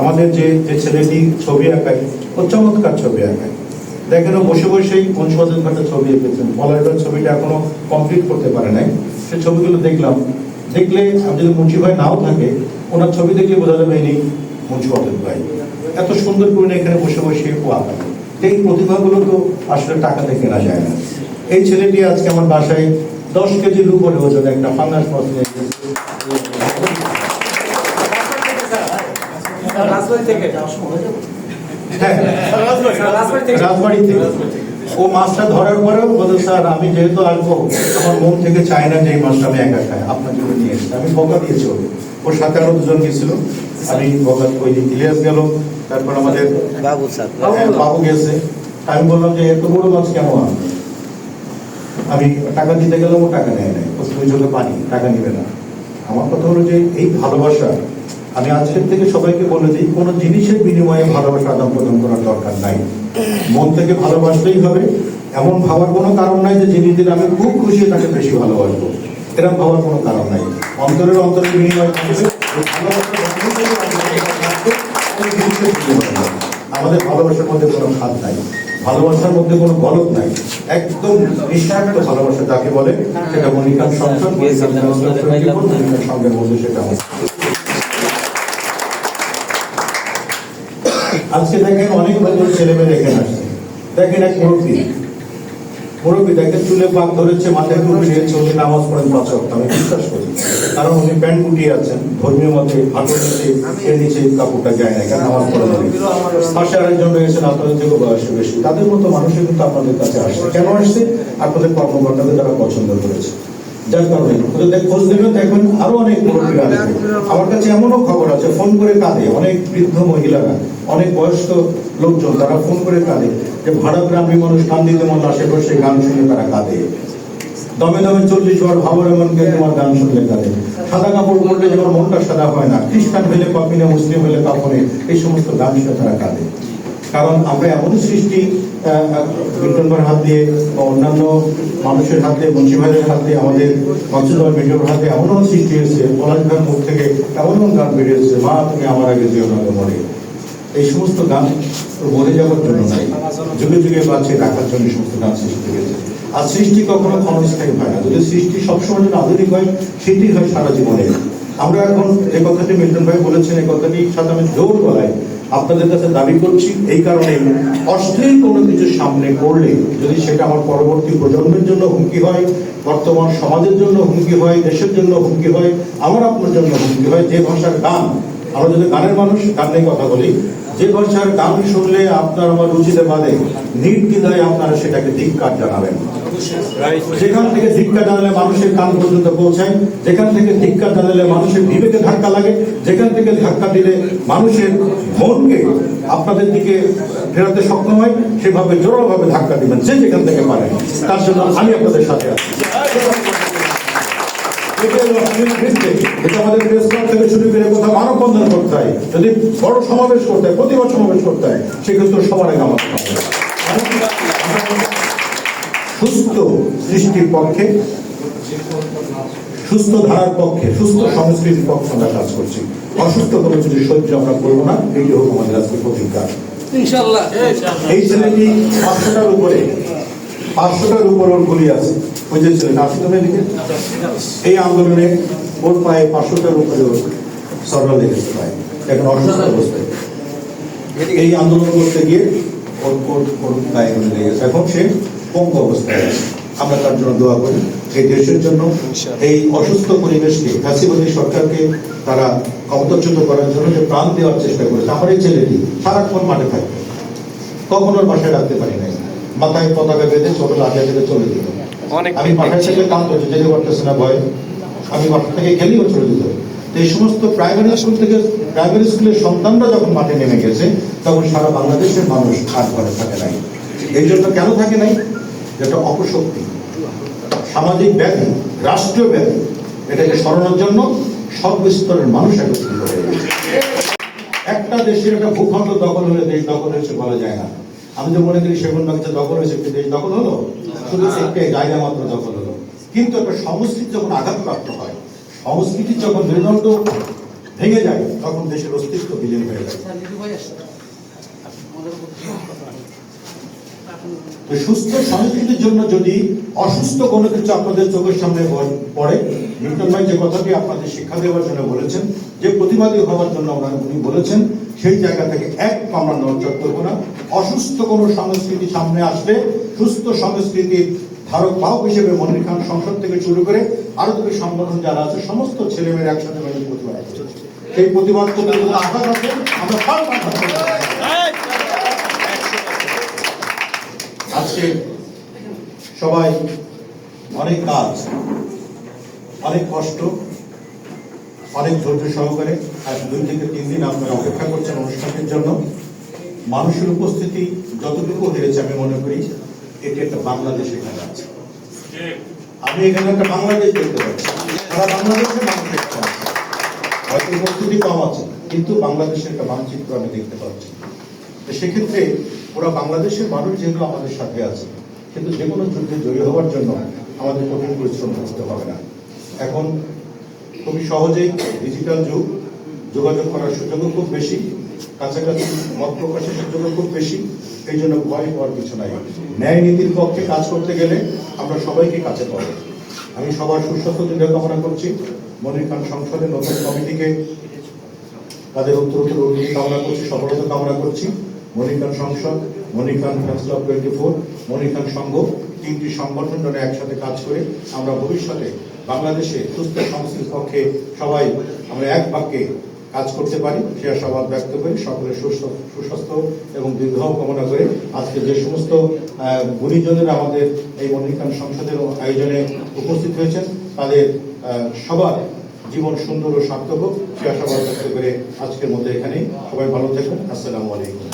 আমাদের যে যে ছেলেটি ছবি আঁকায়, ও চমৎকার ছবি আঁকায়। দেখেন, ও বসে বসেই মনসুয়াদের ঘাটে ছবি এঁকেছেন। পলাশবার ছবিটা এখনো কমপ্লিট করতে পারে নাই। সে ছবিগুলো দেখলাম, দেখলে যদি মুন্সি ভাই নাও থাকে, ওনার ছবি দেখলে বোঝা যাবে ইনি মনসুয়াদের ভাই। এত সুন্দর করে এখানে বসে বসে ও আঁকা। এই প্রতিভাগুলো তো আসলে টাকাতে কেনা যায় না। এই ছেলেটি আজকে আমার বাসায় 10 কেজির উপরে ওজন একটা ফাঙ্গাস মাছ নিয়ে এসেছে। রাজবাড়ি থেকে ও মাছটা ধরার পরেও বলে, স্যার আমি যেহেতু আসবো, আমার মন থেকে চায় না যে এই মাছটা আমি একা খাই, আপনার জন্য নিয়ে এসেছি। আমি বকা দিয়েছি ওর সাথে আরো দুজন গেছিল। আমি বকা, ওই দিন ইলিয়াস গেল, তারপর আমাদের বাবু গেছে। আমি বললাম যে এত বড় মাছ কেন আনবে? আমি টাকা দিতে গেলাম, ও টাকা নেয় নাই, ও দুই চোখে পানি, টাকা নিবে না। আমার কথা হলো যে এই ভালোবাসা, আমি আজকের থেকে সবাইকে বলে দিই, কোনো জিনিসের বিনিময়ে ভালোবাসা আদান প্রদান করার দরকার নাই। মন থেকে ভালোবাসলেই হবে। এমন ভাবার কোনো কারণ নাই যে যিনি দিন আমি খুব খুশি তাকে বেশি ভালোবাসবো, এরকম ভাবার কোনো কারণ নাই। অন্তরের বিনিময় থাকবে। আমাদের ভালোবাসার মধ্যে কোনো খাদ নাই, ভালোবাসার মধ্যে কোনো গলত নাই, একদম নিঃস্বার্থ ভালোবাসা যাকে বলে, সেটা মনিকার সংসদ, সঙ্গের মধ্যে সেটা। আজকে দেখেন অনেক বছর ছেলে মেয়ে এখানে আসছে। দেখেন এক মুরব্বী দেখেন চুলে পাক ধরেছে, মাথায় টুপি দিয়েছে, উনি নামাজ পড়েন 5 ওয়াক্ত। আমি বিশ্বাস করি, কারণ উনি প্যান্ট গুটিয়ে আছেন, ধর্মীয় মতে হাঁটুর নিচে এর নিচে কাপড়টা যায় না, কেন নামাজ পড়া হবে। পাশে আরেকজন রয়েছেন আপনাদের থেকে বয়সে বেশি, তাদের মতো মানুষের কিন্তু আপনাদের কাছে আসছে। কেন আসছে? আপনাদের কর্মকর্তাদের তারা পছন্দ করেছে, যার কারণে ওদের খোঁজ দেবেন, দেখবেন আরো অনেক মুরব্বীরা আসবে। আমার কাছে এমনও খবর আছে, ফোন করে কাঁদে অনেক বৃদ্ধ মহিলারা, অনেক বয়স্ক লোকজন, তারা ফোন করে কাঁদে যে ভাড়া গ্রামীণ মানুষ কান্দিতে মন আশেপাশে গান শুনে তারা কাঁদে। দমে দমে 40 বার ভাবর এমনকে তোমার গান শুনলে কাঁদে। সাদা কাপড় পরলে যেমন মনটা সাদা হয় না, খ্রিস্টান হলে কপিনে, মুসলিম হলে কাপড়ে, এই সমস্ত গান শুনে তারা কাঁদে। কারণ আমরা এমন সৃষ্টি বিট্টনবার হাত দিয়ে বা অন্যান্য মানুষের হাত দিয়ে, মুন্সি ভাইয়ের হাত দিয়ে, আমাদের মঞ্চুর মিডিয়ার হাতে এমনও সৃষ্টি হয়েছে, পলাশ ভাইয়ের মুখ থেকে এমনও গান বেরিয়েছে, মা তুমি আমার আগে যেও না মরে। এই সমস্ত গান মরে যাওয়ার জন্য নাই, যুগে যুগে বাঁচিয়ে রাখার জন্য সমস্ত গান সৃষ্টি হয়েছে। আর সৃষ্টি কখনো ক্ষণস্থায়ী হয় না। যদি সৃষ্টি সবসময় যদি আধুনিক হয়, সেটি হয় সারা জীবনে। আমরা এখন যে কথাটি মিল্টন ভাই বলেছেন, এই কথাটির সাথে আমি জোর গলায় আপনাদের কাছে দাবি করছি, এই কারণে অশ্লীল কোনো কিছু সামনে করলে যদি সেটা আমার পরবর্তী প্রজন্মের জন্য হুমকি হয়, বর্তমান সমাজের জন্য হুমকি হয়, দেশের জন্য হুমকি হয়, আমার আপনার জন্য হুমকি হয়। যে ভাষার গান, আমরা যদি গানের মানুষ, গান নিয়ে কথা বলি, যে ভাষার গান শুনলে আপনার আমার রুচিতে বাঁধে, নির্দ্বিধায় আপনারা সেটাকে ধিক্কার জানাবেন। যেখান থেকে ধিক্কার জানালে মানুষের কান পর্যন্ত পৌঁছায়, যেখান থেকে ধিক্কার জানালে মানুষের বিবেকে ধাক্কা লাগে, যেখান থেকে ধাক্কা দিলে মানুষের মনকে আপনাদের দিকে ফেরাতে সক্ষম হয়, সেভাবে জোরালোভাবে ধাক্কা দিবেন, যে যেখান থেকে পারেন। তার জন্য আমি আপনাদের সাথে আছি। আমাদের প্রেস ক্লাব থেকে শুরু করে কোথাও মানববন্ধন করতে হয়, যদি বড় সমাবেশ করতে হয়, প্রতিবাদ সমাবেশ করতে হয়, সেক্ষেত্রে সবার আগে আমাদের সুস্থ সৃষ্টির পক্ষে, সুস্থ ধারার পক্ষে, সুস্থ সংস্কৃতির পক্ষে আমরা কাজ করছি। অসুস্থ কোনো কিছু সহ্য আমরা করবো না, এটি হোক আমাদের আজকে প্রতিজ্ঞা। এই ছেলেটি 500টার উপরে ওর গুলি আছে। ওই যে ছেলে নাসিদমের দিকে এই আন্দোলনে ওর পায়ে 500টার উপরে ওর সরকার লেগেছে পায়ে, এখন অসুস্থ অবস্থায়। এই আন্দোলন করতে গিয়ে ওর পায়ে লেগেছে, এখন সে পঙ্গু অবস্থায় আছে। আমরা তার জন্য দোয়া করি, এই দেশের জন্য, এই অসুস্থ পরিবেশকে, ফ্যাসিবাদী সরকারকে তারা ক্ষমতাচ্যুত করার জন্য যে প্রাণ দেওয়ার চেষ্টা করেছে। আমার এই ছেলেটি সারাক্ষণ মাঠে থাকবে, কখনো বাসায় রাখতে পারি নাই, মাথায় পতাকা বেঁধে ছোট লাঠি থেকে চলে দিত। আমি বাসায় থেকে কাম করছি, যেতে পারতেছি না ভয়, আমি বাসা থেকে গেলেও চলে যেত। এই সমস্ত প্রাইমারি স্কুলের সন্তানরা যখন মাঠে নেমে গেছে, তখন সারা বাংলাদেশের মানুষ আর ঘরে থাকে নাই। এই জন্য কেন থাকে নাই? যেটা অপশক্তি, সামাজিক ব্যাধি, রাষ্ট্রীয় ব্যাধি, এটাকে সরানোর জন্য সব স্তরের মানুষ একত্রিত হয়ে গেছে। একটা দেশের একটা ভূখণ্ড দখল হলে দেশ দখল হয়েছে বলা যায় না। আমি তো মনে করি সেগুন বাগিচা দখল হয়েছে, একটি দেশ দখল হলো, শুধু একটি জায়গা মাত্র দখল হলো। কিন্তু একটা সংস্কৃতি যখন আঘাতপ্রাপ্ত হয়, সংস্কৃতি যখন মেরুদণ্ড ভেঙে যায় তখন দেশের অস্তিত্ব বিলীন হয়ে যায়। তো সুস্থ সংস্কৃতির জন্য যদি অসুস্থ কোনো কিছু আপনাদের চোখের সামনে পড়ে, মিল্টন ভাই যে কথাটি আপনাদের শিক্ষা দেওয়ার জন্য বলেছেন, যে প্রতিবাদী হওয়ার জন্য উনি বলেছেন, সেই জায়গা থেকে এক আমরা নড়চড় করবো না। অসুস্থ কোনো সংস্কৃতি সামনে আসলে সুস্থ সংস্কৃতির ধারক বাহক হিসেবে মনির খান সংসদ থেকে শুরু করে আরো দুটি সংগঠন যারা আছে সমস্ত ছেলেমেয়েরা একসাথে মিলে প্রতিবাদ করছে। সেই প্রতিবাদ করতে আঘাত আছে, আমরা সব আঘাত করবো। আজকে সবাই অনেক কাজ, অনেক কষ্ট, অনেক ধৈর্য সহকারে আজ 2 থেকে 3 দিন আপনারা অপেক্ষা করছেন অনুষ্ঠানের জন্য। মানুষের উপস্থিতি যতটুকু হয়েছে আমি মনে করি এটি একটা বাংলাদেশ এখানে আছে। আমি এখানে একটা বাংলাদেশ দেখতে পাচ্ছি, সারা বাংলাদেশের মানুষ দেখতে পাচ্ছি। হয়তো উপস্থিতি কম আছে, কিন্তু বাংলাদেশের একটা মানচিত্র আমি দেখতে পাচ্ছি। সেক্ষেত্রে ওরা বাংলাদেশের মানুষ যেহেতু আমাদের সাথে আছে, কিন্তু যে কোনো যুদ্ধে জয়ী হওয়ার জন্য আমাদের কঠিন পরিশ্রম করতে হবে না। এখন খুবই সহজেই ডিজিটাল যুগ, যোগাযোগ করার সুযোগও খুব বেশি, কাছাকাছি মত প্রকাশের সুযোগও খুব বেশি। এই জন্য ভয় হওয়ার কিছু নাই। ন্যায় নীতির পক্ষে কাজ করতে গেলে আমরা সবাইকে কাছে পাবো। আমি সবার সুস্বাস্থ্য দীর্ঘ কামনা করছি। মনির খান সংসদের নতুন কমিটিকে তাদের উত্তরোত্তর উন্নতি কামনা করছি, সফলতা কামনা করছি। মনির খান সংসদ, মনির খান ফ্যান্স ক্লাব 24, মনির খান সংঘ, 3টি সংগঠন যেন একসাথে কাজ করে আমরা ভবিষ্যতে বাংলাদেশে সুস্থ সংস্কৃতির পক্ষে সবাই আমরা এক বাক্যে কাজ করতে পারি, সে আশাবাদ ব্যক্ত করি। সকলের সুস্বাস্থ্য এবং দীর্ঘায়ু কামনা করে আজকে যে সমস্ত গুণীজনেরা আমাদের এই মনির খান সংসদের আয়োজনে উপস্থিত হয়েছেন, তাদের সবার জীবন সুন্দর ও সার্থক হোক, সে আশাবাদ ব্যক্ত করে আজকের মধ্যে এখানেই সবাই ভালো থাকুন। আসসালামু আলাইকুম।